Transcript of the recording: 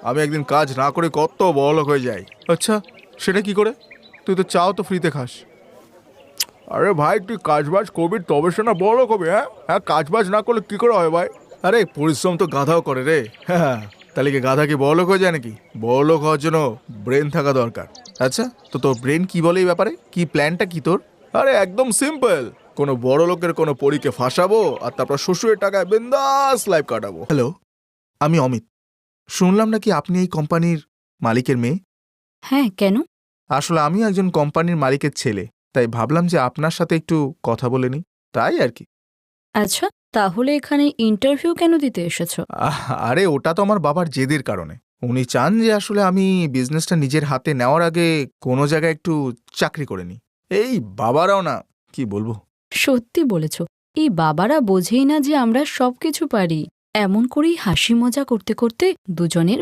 আমি একদিন কাজ না করে কত বড়লোক হয়ে যাই। আচ্ছা, সেটা কি করে? তুই তো চাও তো ফ্রিতে খাস। আরে ভাই, তুই কাজবাজ করবি তবে সে না বড়লোক হবে। হ্যাঁ হ্যাঁ, কাজবাজ না করলে কি করে হয় ভাই? আরে পরিশ্রম তো গাধাও করে রে। হ্যাঁ, তাহলে কি গাধা কি বড়লোক হয়ে যায় নাকি? বড়লোক হওয়ার জন্য ব্রেন থাকা দরকার। আচ্ছা, তো তোর ব্রেন কি বলে এই ব্যাপারে? কি প্ল্যানটা কি তোর? আরে একদম সিম্পল, কোনো বড় লোকের কোনো পরীকে ফাঁসাবো আর তারপর শ্বশুরের টাকায় বিন্দাস লাইফ কাটাবো। হ্যালো, আমি অমিত। শুনলাম নাকি আপনি এই কোম্পানির মালিকের মেয়ে? হ্যাঁ, কেন? আসলে আমি একজন কোম্পানির মালিকের ছেলে, তাই ভাবলাম যে আপনার সাথে একটু কথা বলে নিই, তাই আর কি। আচ্ছা, তাহলে এখানে ইন্টারভিউ কেন দিতে এসেছো? আরে ওটা তো আমার বাবার জেদের কারণে। উনি চান যে আসলে আমি বিজনেসটা নিজের হাতে নেওয়ার আগে কোনো জায়গায় একটু চাকরি করে নিই। এই বাবারাও না, কি বলবো। সত্যি বলেছ, এই বাবারা বোঝেই না যে আমরা সবকিছু পারি। এমন করেই হাসি মজা করতে করতে দুজনের